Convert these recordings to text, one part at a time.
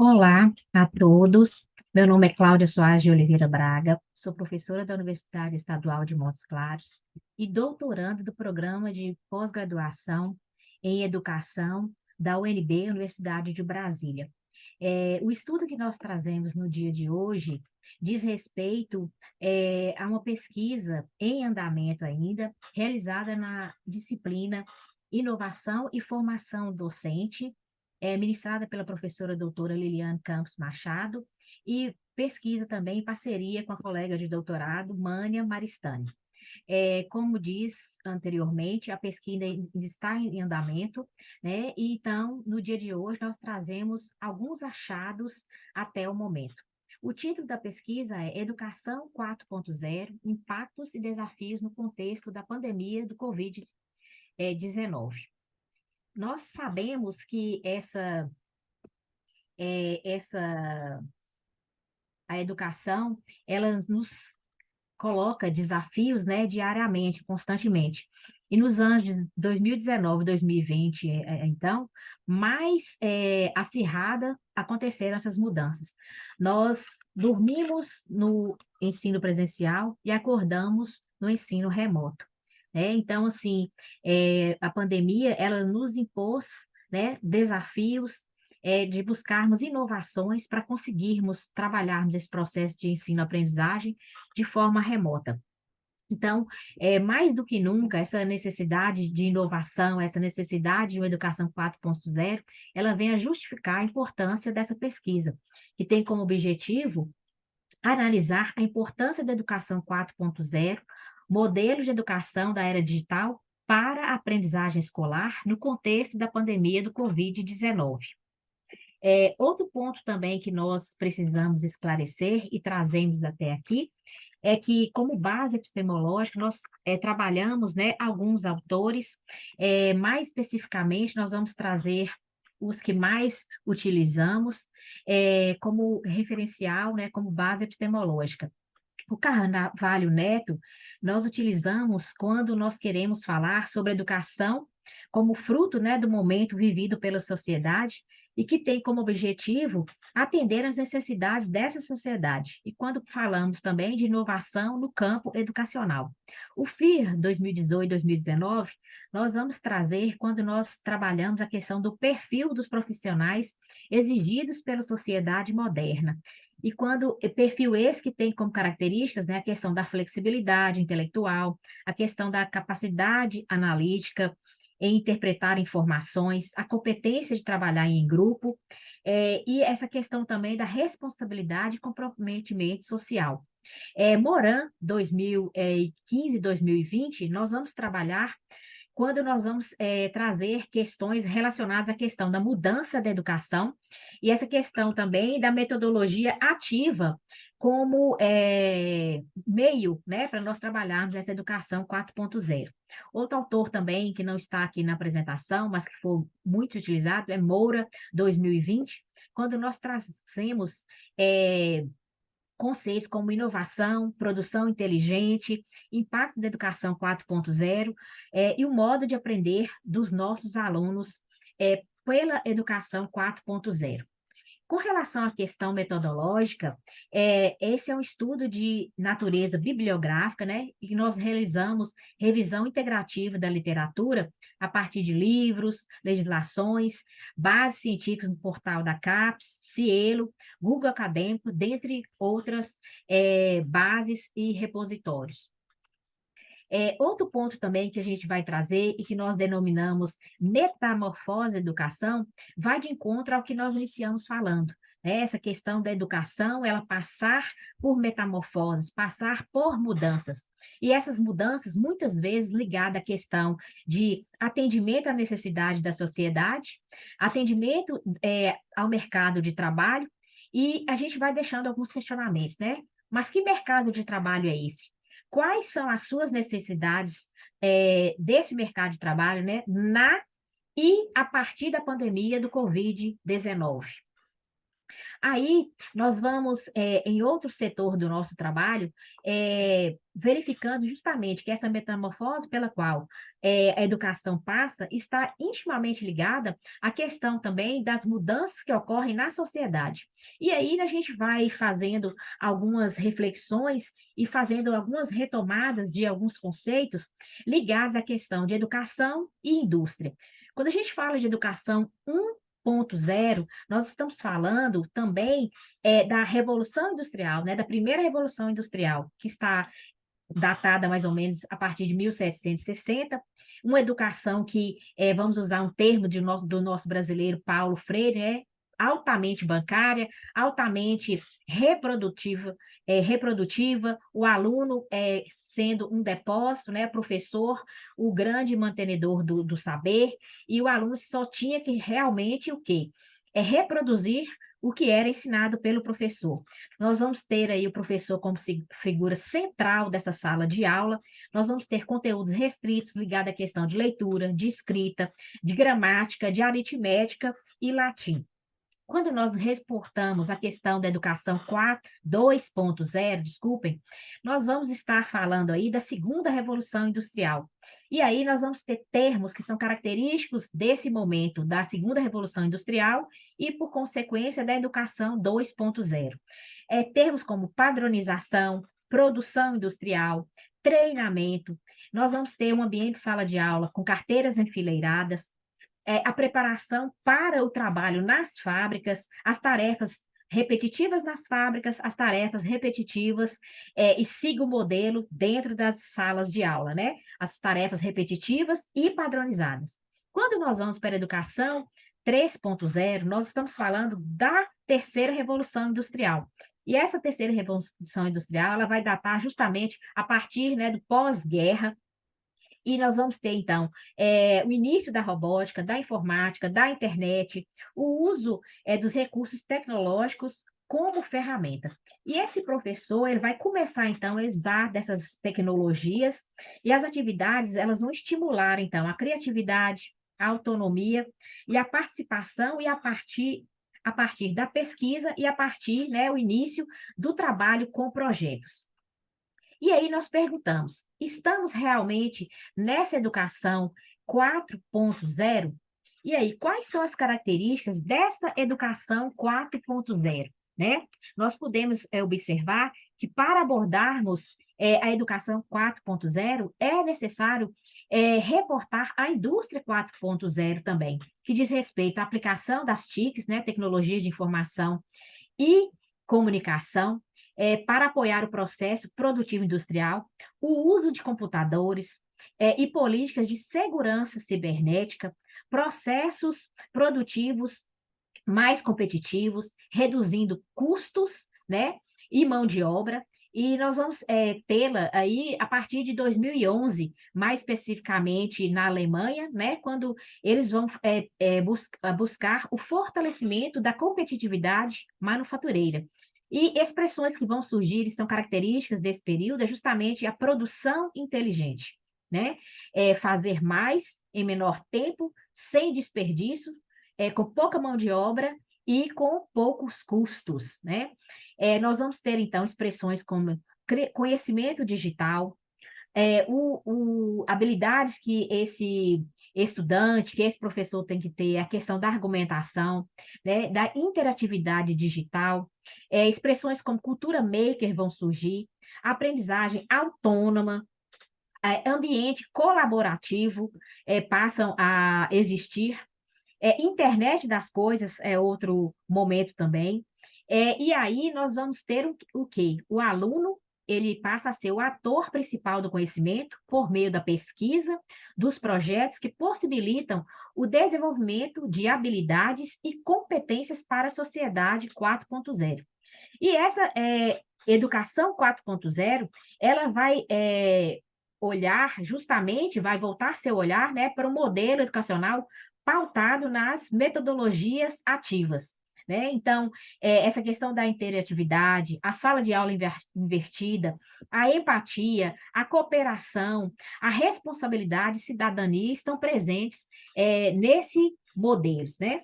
Olá a todos. Meu nome é Cláudia Soares de Oliveira Braga, sou professora da Universidade Estadual de Montes Claros e doutoranda do programa de pós-graduação em educação da UNB, Universidade de Brasília. O estudo que nós trazemos no dia de hoje diz respeito a uma pesquisa em andamento ainda, realizada na disciplina Inovação e Formação Docente, ministrada pela professora doutora Liliane Campos Machado, e pesquisa também em parceria com a colega de doutorado, Mânia Maristani. Como diz anteriormente, a pesquisa está em andamento, né? E então, no dia de hoje, nós trazemos alguns achados até o momento. O título da pesquisa é Educação 4.0, Impactos e Desafios no Contexto da Pandemia do Covid-19. Nós sabemos que essa a educação, ela nos coloca desafios, né, diariamente, constantemente. E nos anos de 2019, 2020, então, mais acirrada aconteceram essas mudanças. Nós dormimos no ensino presencial e acordamos no ensino remoto. Né? Então, assim, a pandemia, ela nos impôs, né, desafios, de buscarmos inovações para conseguirmos trabalharmos esse processo de ensino-aprendizagem de forma remota. Então, mais do que nunca, essa necessidade de inovação, essa necessidade de uma educação 4.0, ela vem a justificar a importância dessa pesquisa, que tem como objetivo analisar a importância da educação 4.0, modelos de educação da era digital para a aprendizagem escolar no contexto da pandemia do Covid-19. Outro ponto também que nós precisamos esclarecer e trazemos até aqui é que, como base epistemológica, nós trabalhamos, né, alguns autores, mais especificamente, nós vamos trazer os que mais utilizamos como referencial, né, como base epistemológica. O Carvalho Neto, nós utilizamos quando nós queremos falar sobre educação como fruto, né, do momento vivido pela sociedade e que tem como objetivo atender às necessidades dessa sociedade. E quando falamos também de inovação no campo educacional. O FIR 2018-2019, nós vamos trazer quando nós trabalhamos a questão do perfil dos profissionais exigidos pela sociedade moderna. E quando perfil esse que tem como características, né, a questão da flexibilidade intelectual, a questão da capacidade analítica em interpretar informações, a competência de trabalhar em grupo, e essa questão também da responsabilidade e comprometimento social. Moran 2015, 2020, nós vamos trabalhar quando nós vamos trazer questões relacionadas à questão da mudança da educação e essa questão também da metodologia ativa como meio, né, para nós trabalharmos essa educação 4.0. Outro autor também, que não está aqui na apresentação, mas que foi muito utilizado, é Moura, 2020, quando nós trazemos conceitos como inovação, produção inteligente, impacto da educação 4.0, e o modo de aprender dos nossos alunos pela educação 4.0. Com relação à questão metodológica, esse é um estudo de natureza bibliográfica, né? E nós realizamos revisão integrativa da literatura a partir de livros, legislações, bases científicas no portal da CAPES, Cielo, Google Acadêmico, dentre outras bases e repositórios. Outro ponto também que a gente vai trazer e que nós denominamos metamorfose educação, vai de encontro ao que nós iniciamos falando. Né? Essa questão da educação, ela passar por metamorfoses, passar por mudanças. E essas mudanças, muitas vezes, ligadas à questão de atendimento à necessidade da sociedade, atendimento ao mercado de trabalho, e a gente vai deixando alguns questionamentos, né? Mas que mercado de trabalho é esse? Quais são as suas necessidades desse mercado de trabalho, né, e a partir da pandemia do Covid-19. Aí, nós vamos, em outro setor do nosso trabalho, verificando justamente que essa metamorfose pela qual a educação passa está intimamente ligada à questão também das mudanças que ocorrem na sociedade. E aí, a gente vai fazendo algumas reflexões e fazendo algumas retomadas de alguns conceitos ligados à questão de educação e indústria. Quando a gente fala de educação 1.0, nós estamos falando também da Revolução Industrial, né, da primeira Revolução Industrial, que está datada mais ou menos a partir de 1760, uma educação que, vamos usar um termo do nosso brasileiro Paulo Freire, altamente bancária, altamente reprodutiva, o aluno sendo um depósito, né, professor, o grande mantenedor do saber, e o aluno só tinha que realmente o quê? Reproduzir o que era ensinado pelo professor. Nós vamos ter aí o professor como figura central dessa sala de aula, nós vamos ter conteúdos restritos ligados à questão de leitura, de escrita, de gramática, de aritmética e latim. Quando nós reportamos a questão da educação 2.0, desculpem, nós vamos estar falando aí da segunda revolução industrial. E aí nós vamos ter termos que são característicos desse momento da segunda revolução industrial e, por consequência, da educação 2.0. Termos como padronização, produção industrial, treinamento. Nós vamos ter um ambiente de sala de aula com carteiras enfileiradas, a preparação para o trabalho nas fábricas, as tarefas repetitivas nas fábricas, as tarefas repetitivas, e siga o modelo dentro das salas de aula, né? As tarefas repetitivas e padronizadas. Quando nós vamos para a educação 3.0, nós estamos falando da terceira revolução industrial. E essa terceira revolução industrial, ela vai datar justamente a partir, né, do pós-guerra, e nós vamos ter, então, o início da robótica, da informática, da internet, o uso dos recursos tecnológicos como ferramenta. E esse professor, ele vai começar, então, a usar dessas tecnologias, e as atividades, elas vão estimular, então, a criatividade, a autonomia e a participação, e a partir da pesquisa e a partir, né, o início do trabalho com projetos. E aí nós perguntamos: estamos realmente nessa educação 4.0? E aí, quais são as características dessa educação 4.0, né? Nós podemos observar que para abordarmos a educação 4.0 é necessário reportar a indústria 4.0 também, que diz respeito à aplicação das TICs, né, tecnologias de informação e comunicação, para apoiar o processo produtivo industrial, o uso de computadores, e políticas de segurança cibernética, processos produtivos mais competitivos, reduzindo custos, né, e mão de obra, e nós vamos tê-la aí a partir de 2011, mais especificamente na Alemanha, né, quando eles vão buscar o fortalecimento da competitividade manufatureira. E expressões que vão surgir e são características desse período é justamente a produção inteligente, né? Fazer mais em menor tempo, sem desperdício, com pouca mão de obra e com poucos custos, né? Nós vamos ter, então, expressões como conhecimento digital, habilidades que esse estudante, que esse professor tem que ter, a questão da argumentação, né, da interatividade digital, expressões como cultura maker vão surgir, aprendizagem autônoma, ambiente colaborativo passam a existir, internet das coisas é outro momento também. E aí nós vamos ter o quê? O aluno, ele passa a ser o ator principal do conhecimento por meio da pesquisa, dos projetos que possibilitam o desenvolvimento de habilidades e competências para a sociedade 4.0. E essa educação 4.0, ela vai olhar justamente, vai voltar seu olhar, né, para o modelo educacional pautado nas metodologias ativas, né? Então, essa questão da interatividade, a sala de aula invertida, a empatia, a cooperação, a responsabilidade e cidadania estão presentes nesse modelos, né?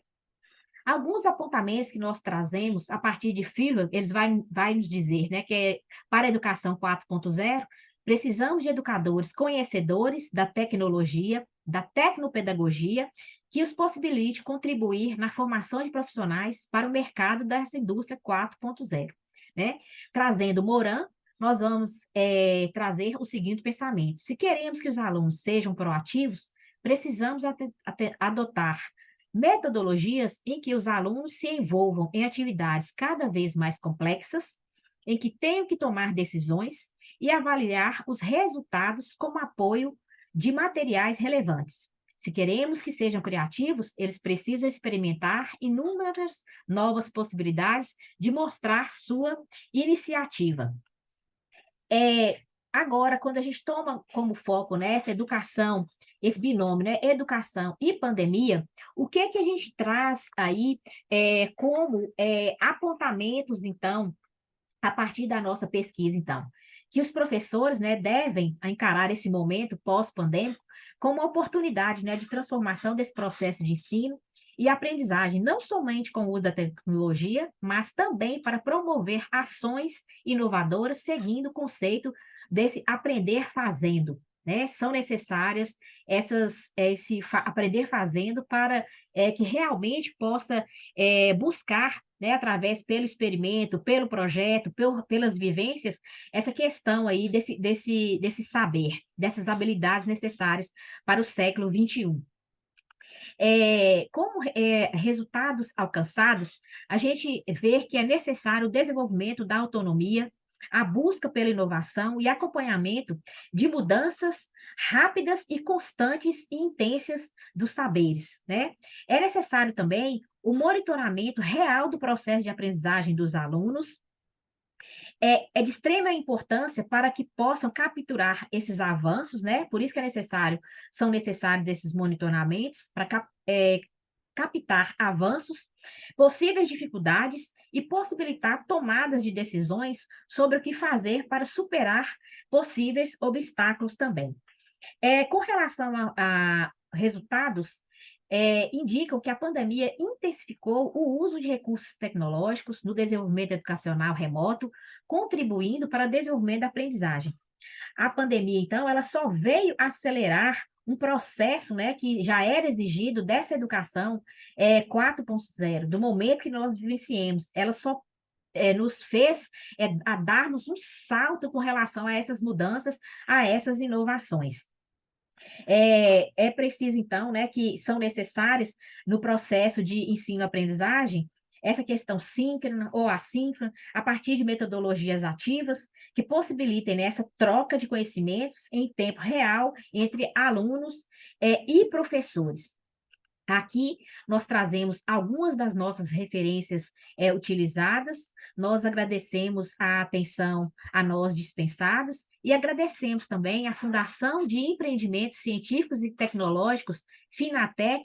Alguns apontamentos que nós trazemos a partir de Fielding, eles vai nos dizer, né, que para a educação 4.0, precisamos de educadores conhecedores da tecnologia, da tecnopedagogia, que os possibilite contribuir na formação de profissionais para o mercado dessa indústria 4.0, né? Trazendo Moran, nós vamos trazer o seguinte pensamento: se queremos que os alunos sejam proativos, precisamos adotar metodologias em que os alunos se envolvam em atividades cada vez mais complexas, em que tenham que tomar decisões e avaliar os resultados como apoio de materiais relevantes. Se queremos que sejam criativos, eles precisam experimentar inúmeras novas possibilidades de mostrar sua iniciativa. Agora, quando a gente toma como foco, né, essa educação, esse binômio, né, educação e pandemia, o que que a gente traz aí como apontamentos, então, a partir da nossa pesquisa, então? Que os professores, né, devem encarar esse momento pós-pandêmico como uma oportunidade, né, de transformação desse processo de ensino e aprendizagem, não somente com o uso da tecnologia, mas também para promover ações inovadoras, seguindo o conceito desse aprender fazendo, né? São necessárias aprender fazendo para que realmente possa buscar, né, através pelo experimento, pelo projeto, pelas vivências, essa questão aí desse saber, dessas habilidades necessárias para o século XXI. Como resultados alcançados, a gente vê que é necessário o desenvolvimento da autonomia, a busca pela inovação e acompanhamento de mudanças rápidas e constantes e intensas dos saberes, né? É necessário também o monitoramento real do processo de aprendizagem dos alunos, é de extrema importância para que possam capturar esses avanços, né? Por isso que são necessários esses monitoramentos para captar avanços, possíveis dificuldades e possibilitar tomadas de decisões sobre o que fazer para superar possíveis obstáculos também. Com relação a resultados, indicam que a pandemia intensificou o uso de recursos tecnológicos no desenvolvimento educacional remoto, contribuindo para o desenvolvimento da aprendizagem. A pandemia, então, ela só veio acelerar um processo, né, que já era exigido dessa educação 4.0, do momento que nós vivenciamos. Ela só nos fez a darmos um salto com relação a essas mudanças, a essas inovações. É preciso, então, né, que são necessárias no processo de ensino-aprendizagem essa questão síncrona ou assíncrona, a partir de metodologias ativas que possibilitem, né, essa troca de conhecimentos em tempo real entre alunos e professores. Aqui nós trazemos algumas das nossas referências utilizadas, nós agradecemos a atenção a nós dispensados e agradecemos também a Fundação de Empreendimentos Científicos e Tecnológicos, Finatec,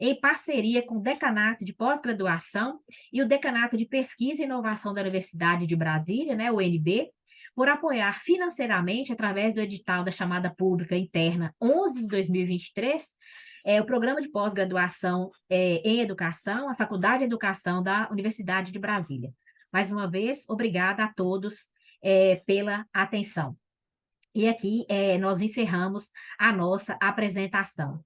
em parceria com o Decanato de Pós-Graduação e o Decanato de Pesquisa e Inovação da Universidade de Brasília, né, o UNB, por apoiar financeiramente, através do edital da chamada pública interna 11 de 2023, o programa de pós-graduação em educação, a Faculdade de Educação da Universidade de Brasília. Mais uma vez, obrigada a todos pela atenção. E aqui nós encerramos a nossa apresentação.